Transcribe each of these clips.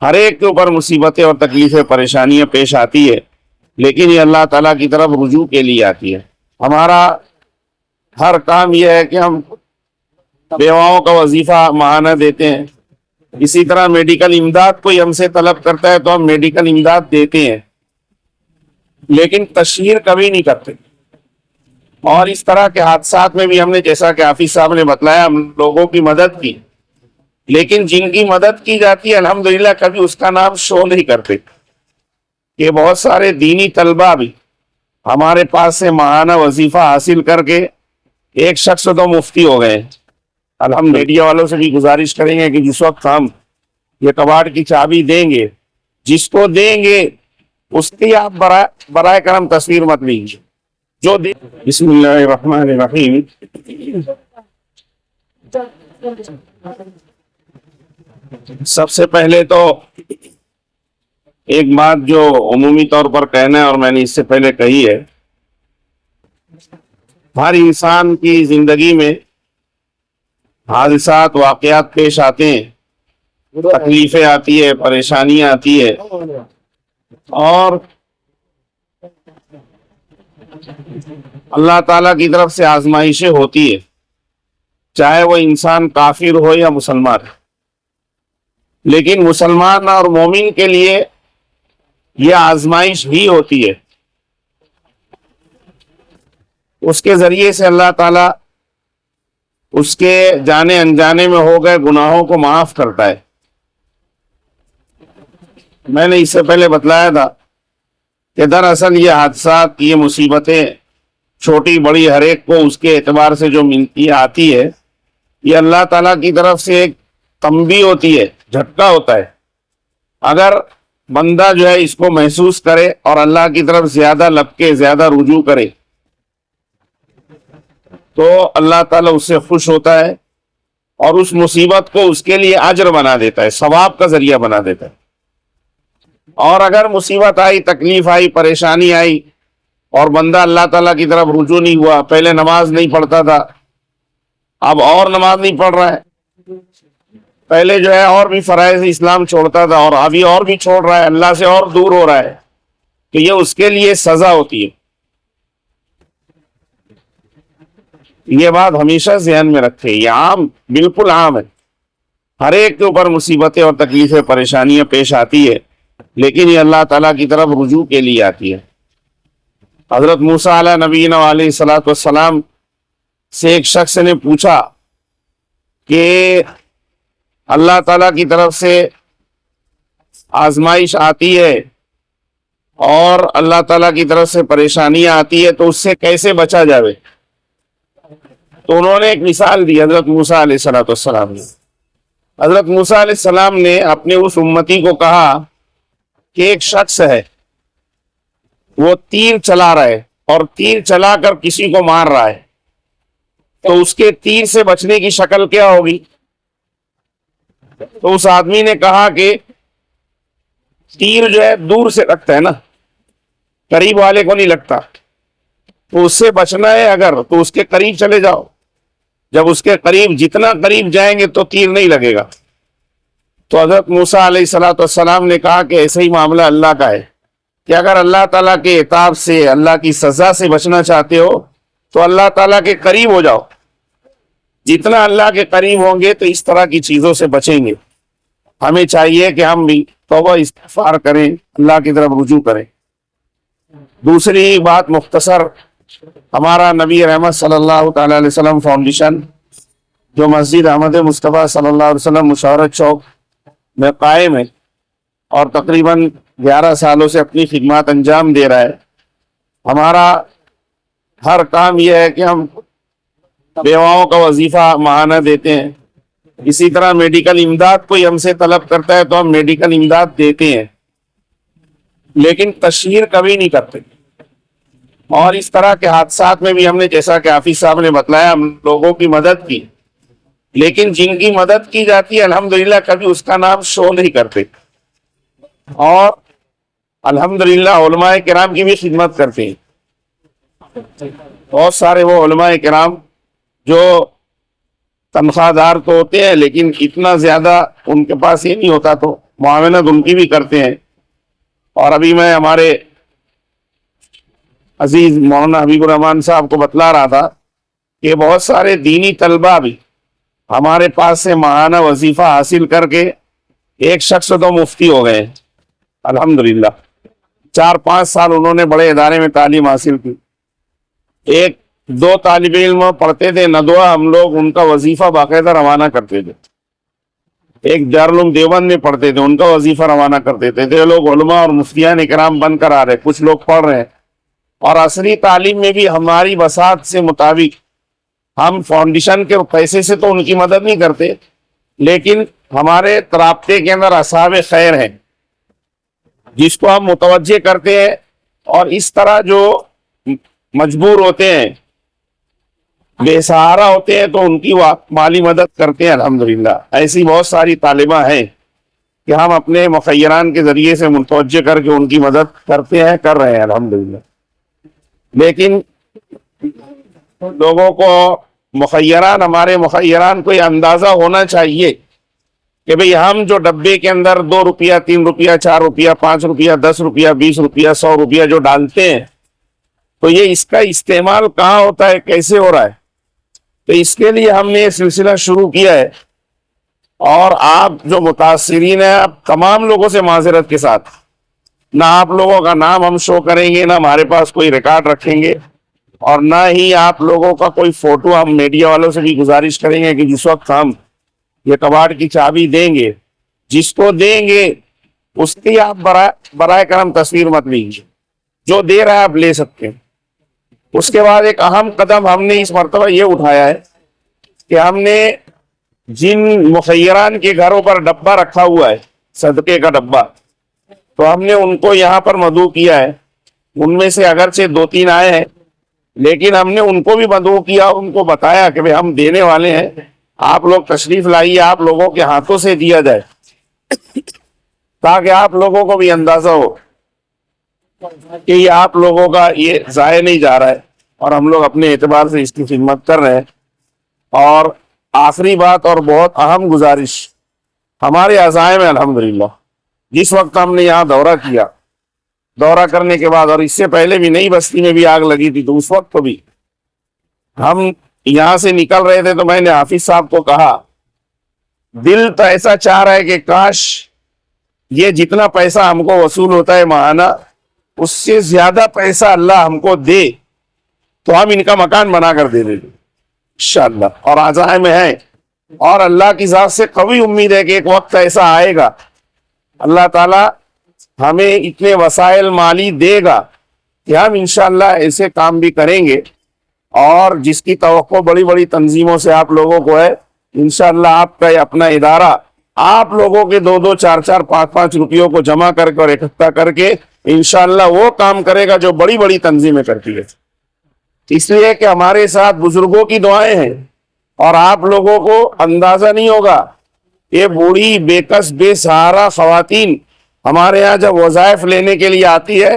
ہر ایک کے اوپر مصیبتیں اور تکلیفیں پریشانیاں پیش آتی ہے، لیکن یہ اللہ تعالیٰ کی طرف رجوع کے لیے آتی ہے۔ ہمارا ہر کام یہ ہے کہ ہم بیواؤں کا وظیفہ ماہانہ دیتے ہیں، اسی طرح میڈیکل امداد کوئی ہم سے طلب کرتا ہے تو ہم میڈیکل امداد دیتے ہیں، لیکن تشہیر کبھی نہیں کرتے۔ اور اس طرح کے حادثات میں بھی ہم نے، جیسا کہ حافظ صاحب نے بتلایا، ہم لوگوں کی مدد کی، لیکن جن کی مدد کی جاتی ہے الحمدللہ کبھی اس کا نام شو نہیں کرتے۔ کہ بہت سارے دینی طلبہ بھی ہمارے پاس سے ماہانہ وظیفہ حاصل کر کے ایک شخص تو مفتی ہو گئے۔ ہم میڈیا والوں سے بھی گزارش کریں گے کہ جس وقت ہم یہ کباڑ کی چابی دیں گے، جس کو دیں گے اس کی آپ برائے کرم تصویر مت لیجیے، جو دیں۔ بسم اللہ الرحمن الرحیم۔ سب سے پہلے تو ایک بات جو عمومی طور پر کہنا ہے اور میں نے اس سے پہلے کہی ہے، ہر انسان کی زندگی میں حادثات واقعات پیش آتے ہیں، تکلیفیں آتی ہے، پریشانیاں آتی ہے، اور اللہ تعالیٰ کی طرف سے آزمائشیں ہوتی ہے، چاہے وہ انسان کافر ہو یا مسلمان۔ لیکن مسلمان اور مومن کے لیے یہ آزمائش ہی ہوتی ہے، اس کے ذریعے سے اللہ تعالیٰ اس کے جانے انجانے میں ہو گئے گناہوں کو معاف کرتا ہے۔ میں نے اس سے پہلے بتلایا تھا کہ دراصل یہ حادثات، یہ مصیبتیں چھوٹی بڑی ہر ایک کو اس کے اعتبار سے جو ملتی آتی ہے، یہ اللہ تعالیٰ کی طرف سے ایک تنبیہ ہوتی ہے، جھٹکا ہوتا ہے۔ اگر بندہ جو ہے اس کو محسوس کرے اور اللہ کی طرف زیادہ لپکے، زیادہ رجوع کرے، تو اللہ تعالیٰ اس سے خوش ہوتا ہے اور اس مصیبت کو اس کے لیے اجر بنا دیتا ہے، ثواب کا ذریعہ بنا دیتا ہے۔ اور اگر مصیبت آئی، تکلیف آئی، پریشانی آئی اور بندہ اللہ تعالیٰ کی طرف رجوع نہیں ہوا، پہلے نماز نہیں پڑھتا تھا، اب اور نماز نہیں پڑھ رہا ہے، پہلے جو ہے اور بھی فرائض اسلام چھوڑتا تھا اور ابھی اور بھی چھوڑ رہا ہے، اللہ سے اور دور ہو رہا ہے، تو یہ اس کے لیے سزا ہوتی ہے۔ یہ بات ہمیشہ ذہن میں رکھے، یہ عام، بالکل عام ہے، ہر ایک کے اوپر مصیبتیں اور تکلیفیں پریشانیاں پیش آتی ہے، لیکن یہ اللہ تعالیٰ کی طرف رجوع کے لیے آتی ہے۔ حضرت موسیٰ علیہ نبینا علیہ الصلوۃ والسلام سے ایک شخص نے پوچھا کہ اللہ تعالیٰ کی طرف سے آزمائش آتی ہے اور اللہ تعالیٰ کی طرف سے پریشانیاں آتی ہے تو اس سے کیسے بچا جائے؟ تو انہوں نے ایک مثال دی حضرت موسیٰ علیہ الصلوۃ والسلام نے۔ حضرت موسیٰ علیہ السلام نے اپنے اس امتی کو کہا کہ ایک شخص ہے، وہ تیر چلا رہا ہے اور تیر چلا کر کسی کو مار رہا ہے، تو اس کے تیر سے بچنے کی شکل کیا ہوگی؟ تو اس آدمی نے کہا کہ تیر جو ہے دور سے لگتا ہے نا، قریب والے کو نہیں لگتا، تو اس سے بچنا ہے اگر تو اس کے قریب چلے جاؤ، جب اس کے قریب، جتنا قریب جائیں گے تو تیر نہیں لگے گا۔ تو حضرت موسیٰ علیہ الصلوۃ والسلام نے کہا کہ ایسا ہی معاملہ اللہ کا ہے کہ اگر اللہ تعالیٰ کے عتاب سے، اللہ کی سزا سے بچنا چاہتے ہو تو اللہ تعالیٰ کے قریب ہو جاؤ، جتنا اللہ کے قریب ہوں گے تو اس طرح کی چیزوں سے بچیں گے۔ ہمیں چاہیے کہ ہم بھی توبہ استغفار کریں، اللہ کی طرف رجوع کریں۔ دوسری بات مختصر، ہمارا نبی رحمت صلی اللہ تعالی علیہ وسلم فاؤنڈیشن جو مسجد احمد مصطفیٰ صلی اللہ علیہ وسلم مشاورت چوک میں قائم ہے اور تقریباً 11 سالوں سے اپنی خدمات انجام دے رہا ہے، ہمارا ہر کام یہ ہے کہ ہم بیواؤں کا وظیفہ ماہانہ دیتے ہیں، اسی طرح میڈیکل امداد کوئی ہم سے طلب کرتا ہے تو ہم میڈیکل امداد دیتے ہیں، لیکن تشہیر کبھی نہیں کرتے۔ اور اس طرح کے حادثات میں بھی ہم نے، جیسا کہ حافظ صاحب نے بتلایا، ہم لوگوں کی مدد کی، لیکن جن کی مدد کی جاتی ہے الحمدللہ کبھی اس کا نام شو نہیں کرتے، اور الحمدللہ علماء کرام کی بھی خدمت کرتے ہیں۔ بہت سارے وہ علماء کرام جو تنخواہ دار تو ہوتے ہیں لیکن اتنا زیادہ ان کے پاس یہ نہیں ہوتا، تو معاونت ان کی بھی کرتے ہیں. اور ابھی میں ہمارے عزیز مولانا حبیب الرحمان صاحب کو بتلا رہا تھا کہ بہت سارے دینی طلبہ بھی ہمارے پاس سے ماہانہ وظیفہ حاصل کر کے ایک شخص تو مفتی ہو گئے الحمدللہ. 4-5 سال انہوں نے بڑے ادارے میں تعلیم حاصل کی. 1-2 طالب علم پڑھتے تھے ندوہ، ہم لوگ ان کا وظیفہ باقاعدہ روانہ کرتے تھے. ایک دارالعلوم دیوبند میں پڑھتے تھے، ان کا وظیفہ روانہ کرتے تھے. یہ لوگ علماء اور مفتیان کرام بن کر آ رہے، کچھ لوگ پڑھ رہے ہیں. اور عصری تعلیم میں بھی ہماری وسعت سے مطابق ہم فاؤنڈیشن کے پیسے سے تو ان کی مدد نہیں کرتے، لیکن ہمارے رابطے کے اندر اصحاب خیر ہیں جس کو ہم متوجہ کرتے ہیں، اور اس طرح جو مجبور ہوتے ہیں، بے سہارا ہوتے ہیں، تو ان کی مالی مدد کرتے ہیں الحمدللہ. ایسی بہت ساری طالبہ ہیں کہ ہم اپنے مخیران کے ذریعے سے متوجہ کر کے ان کی مدد کرتے ہیں، کر رہے ہیں الحمدللہ. لیکن لوگوں کو مخیران، ہمارے مخیران کو یہ اندازہ ہونا چاہیے کہ بھئی ہم جو ڈبے کے اندر 2 روپیہ 3 روپیہ 4 روپیہ 5 روپیہ 10 روپیہ 20 روپیہ 100 روپیہ جو ڈالتے ہیں، تو یہ اس کا استعمال کہاں ہوتا ہے، کیسے ہو رہا ہے. تو اس کے لیے ہم نے یہ سلسلہ شروع کیا ہے. اور آپ جو متاثرین ہیں، آپ تمام لوگوں سے معذرت کے ساتھ، نہ آپ لوگوں کا نام ہم شو کریں گے، نہ ہمارے پاس کوئی ریکارڈ رکھیں گے، اور نہ ہی آپ لوگوں کا کوئی فوٹو. ہم میڈیا والوں سے بھی گزارش کریں گے کہ جس وقت ہم یہ کباڑ کی چابی دیں گے، جس کو دیں گے اس کی آپ برائے کرم تصویر مت لیجیے. جو دے رہا ہے آپ لے سکتے ہیں. اس کے بعد ایک اہم قدم ہم نے اس مرتبہ یہ اٹھایا ہے کہ ہم نے جن مخیران کے گھروں پر ڈبہ رکھا ہوا ہے، صدقے کا ڈبہ، تو ہم نے ان کو یہاں پر مدعو کیا ہے. ان میں سے اگرچہ 2-3 آئے ہیں، لیکن ہم نے ان کو بھی مدعو کیا، ان کو بتایا کہ ہم دینے والے ہیں، آپ لوگ تشریف لائیے، آپ لوگوں کے ہاتھوں سے دیا جائے، تاکہ آپ لوگوں کو بھی اندازہ ہو کہ یہ آپ لوگوں کا یہ ضائع نہیں جا رہا ہے، اور ہم لوگ اپنے اعتبار سے اس کی خدمت کر رہے ہیں. اور آخری بات اور بہت اہم گزارش، ہمارے عزائم میں الحمدللہ جس وقت ہم نے یہاں دورہ کیا، دورہ کرنے کے بعد، اور اس سے پہلے بھی نئی بستی میں بھی آگ لگی تھی، تو اس وقت تو بھی ہم یہاں سے نکل رہے تھے، تو میں نے حافظ صاحب کو کہا، دل تو ایسا چاہ رہا ہے کہ کاش یہ جتنا پیسہ ہم کو وصول ہوتا ہے ماہانہ، اس سے زیادہ پیسہ اللہ ہم کو دے تو ہم ان کا مکان بنا کر دے دیں انشاءاللہ. اور عزائم میں ہے، اور اللہ کی ذات سے قوی امید ہے کہ ایک وقت ایسا آئے گا، اللہ تعالی ہمیں اتنے وسائل مالی دے گا کہ ہم انشاءاللہ ایسے کام بھی کریں گے. اور جس کی توقع بڑی بڑی تنظیموں سے آپ لوگوں کو ہے، انشاءاللہ آپ کا اپنا ادارہ آپ لوگوں کے 2-2 4-4 5-5 روپیوں کو جمع کر کے اور اکٹھا کر کے انشاءاللہ وہ کام کرے گا جو بڑی بڑی تنظیمیں کرتی ہے. اس لیے کہ ہمارے ساتھ بزرگوں کی دعائیں ہیں، اور آپ لوگوں کو اندازہ نہیں ہوگا، یہ بوڑھی بے کس بے سہارا خواتین ہمارے ہاں جب وظائف لینے کے لیے آتی ہے،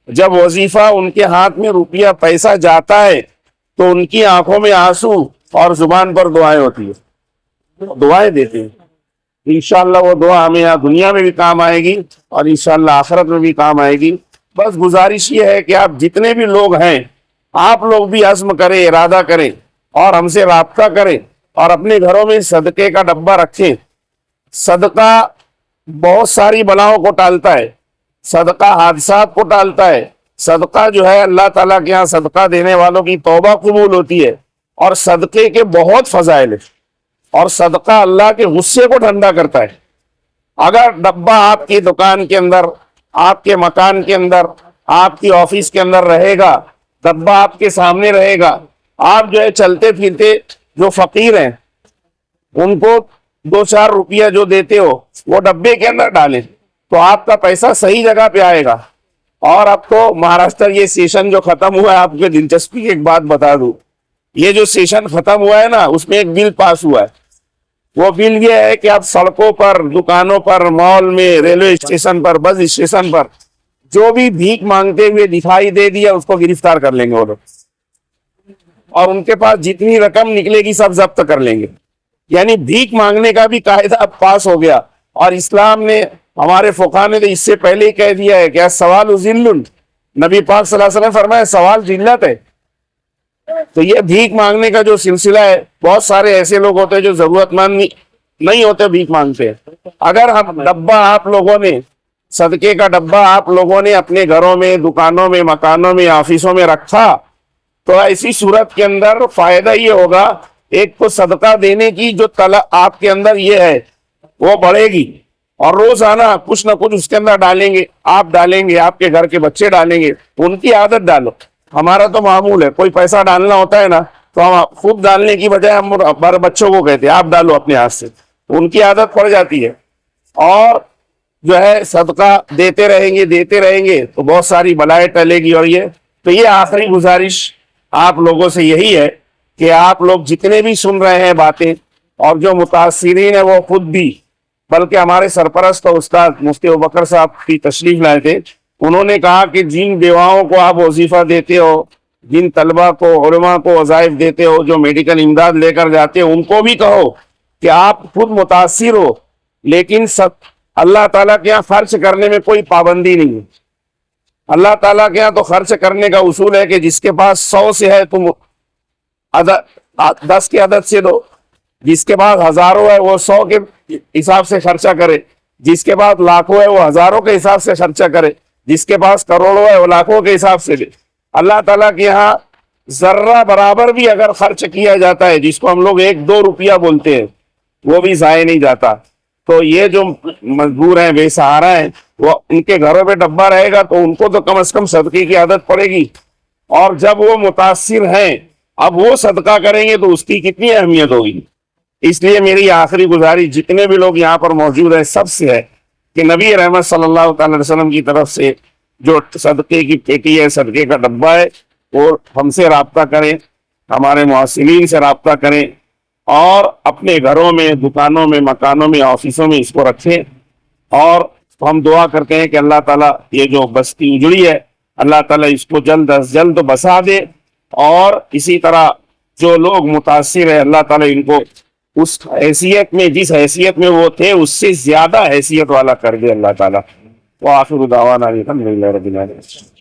جب وظیفہ ان کے ہاتھ میں روپیہ پیسہ جاتا ہے، تو ان کی آنکھوں میں آنسو اور زبان پر دعائیں ہوتی ہے، دعائیں دیتے ہیں. انشاءاللہ وہ دعا ہمیں یہاں دنیا میں بھی کام آئے گی، اور انشاءاللہ آخرت میں بھی کام آئے گی. بس گزارش یہ ہے کہ آپ جتنے بھی لوگ ہیں، آپ لوگ بھی عزم کریں، ارادہ کریں، اور ہم سے رابطہ کریں، اور اپنے گھروں میں صدقے کا ڈبہ رکھیں. صدقہ بہت ساری بلاؤں کو ٹالتا ہے، صدقہ حادثات کو ٹالتا ہے. صدقہ جو ہے اللہ تعالیٰ کے ہاں صدقہ دینے والوں کی توبہ قبول ہوتی ہے، اور صدقے کے بہت فضائل ہیں، اور صدقہ اللہ کے غصے کو ٹھنڈا کرتا ہے. اگر ڈبہ آپ کی دکان کے اندر، آپ کے مکان کے اندر، آپ کی آفس کے اندر رہے گا، ڈبہ آپ کے سامنے رہے گا، آپ جو ہے چلتے پھرتے جو فقیر ہیں ان کو 2-4 روپیہ جو دیتے ہو وہ ڈبے کے اندر ڈالیں، تو آپ کا پیسہ صحیح جگہ پہ آئے گا. اور اب تو مہاراشٹر یہ سیشن جو ختم ہوا ہے، آپ کو دلچسپی کی ایک بات بتا دوں، یہ جو سیشن ختم ہوا ہے نا، اس میں ایک بل پاس ہوا ہے. وہ بل یہ ہے کہ آپ سڑکوں پر، دکانوں پر، مال میں، ریلوے اسٹیشن پر، بس اسٹیشن پر جو بھی بھیک مانگتے ہوئے دکھائی دے دیا، اس کو گرفتار کر لیں گے وہ لوگ، اور ان کے پاس جتنی رقم نکلے گی سب ضبط کر لیں گے. یعنی بھیک مانگنے کا بھی قاعدہ اب پاس ہو گیا، اور اسلام نے ہمارے فقہا نے تو اس سے پہلے ہی کہہ دیا ہے کہ سوال ذل، نبی پاک صلی اللہ علیہ وسلم فرمایا سوال ذلت ہے. تو یہ بھیک مانگنے کا جو سلسلہ ہے، بہت سارے ایسے لوگ ہوتے ہیں جو ضرورت مند نہیں ہوتے، بھیک مانگتے ہیں. اگر ہم ڈبہ آپ لوگوں نے، صدقے کا ڈبہ آپ لوگوں نے اپنے گھروں میں، دکانوں میں، مکانوں میں، آفسوں میں رکھا، تو ایسی صورت کے اندر فائدہ یہ ہوگا، ایک تو صدقہ دینے کی جو طلب آپ کے اندر یہ ہے وہ بڑھے گی، اور روزانہ کچھ نہ کچھ اس کے اندر ڈالیں گے، آپ ڈالیں گے، آپ کے گھر کے بچے ڈالیں گے، ان کی عادت ڈالو. ہمارا تو معمول ہے، کوئی پیسہ ڈالنا ہوتا ہے نا تو ہم خود ڈالنے کی بجائے ہم ہمارے بچوں کو کہتے ہیں آپ ڈالو اپنے ہاتھ سے، ان کی عادت پڑ جاتی ہے. اور جو ہے صدقہ دیتے رہیں گے تو بہت ساری بلائیں ٹلے گی. اور یہ آخری گزارش آپ لوگوں سے یہی ہے کہ آپ لوگ جتنے بھی سن رہے ہیں باتیں، اور جو متاثرین ہیں وہ خود بھی، بلکہ ہمارے سرپرست اور استاد مفتی ابوبکر صاحب کی تشریف لائے تھے، انہوں نے کہا کہ جن بیواؤں کو آپ وظیفہ دیتے ہو، جن طلبہ کو، علماء کو وظائف دیتے ہو، جو میڈیکل امداد لے کر جاتے ہو، ان کو بھی کہو کہ آپ خود متاثر ہو، لیکن اللہ تعالیٰ کے یہاں خرچ کرنے میں کوئی پابندی نہیں ہے. اللہ تعالیٰ کے یہاں تو خرچ کرنے کا اصول ہے کہ جس کے پاس 100 سے ہے تم 10 کے عدد سے دو، جس کے پاس ہزاروں ہے وہ 100 کے حساب سے خرچہ کرے، جس کے پاس لاکھوں ہے وہ ہزاروں کے حساب سے خرچہ کرے، جس کے پاس کروڑوں ہے وہ لاکھوں کے حساب سے دے. اللہ تعالیٰ کے یہاں ذرہ برابر بھی اگر خرچ کیا جاتا ہے، جس کو ہم لوگ 1-2 روپیہ بولتے ہیں، وہ بھی ضائع نہیں جاتا. تو یہ جو مجبور ہیں، بے سہارا ہیں، وہ ان کے گھروں پہ ڈبہ رہے گا تو ان کو تو کم از کم صدقے کی عادت پڑے گی. اور جب وہ متاثر ہیں، اب وہ صدقہ کریں گے تو اس کی کتنی اہمیت ہوگی. اس لیے میری آخری گزارش جتنے بھی لوگ یہاں پر موجود ہیں سب سے ہے کہ نبی رحمت صلی اللہ تعالی وسلم کی طرف سے جو صدقے کی پیٹی ہے، صدقے کا ڈبہ ہے، وہ ہم سے رابطہ کریں، ہمارے محسنین سے رابطہ کریں، اور اپنے گھروں میں، دکانوں میں، مکانوں میں، آفسوں میں اس کو رکھیں. اور ہم دعا کرتے ہیں کہ اللہ تعالیٰ یہ جو بستی اجڑی ہے، اللہ تعالیٰ اس کو جلد از جلد بسا دے، اور اسی طرح جو لوگ متاثر ہیں اللہ تعالیٰ ان کو اس حیثیت میں، جس حیثیت میں وہ تھے اس سے زیادہ حیثیت والا کر دے اللہ تعالیٰ. وآخر دعوانا الحمدللہ رب العالمین.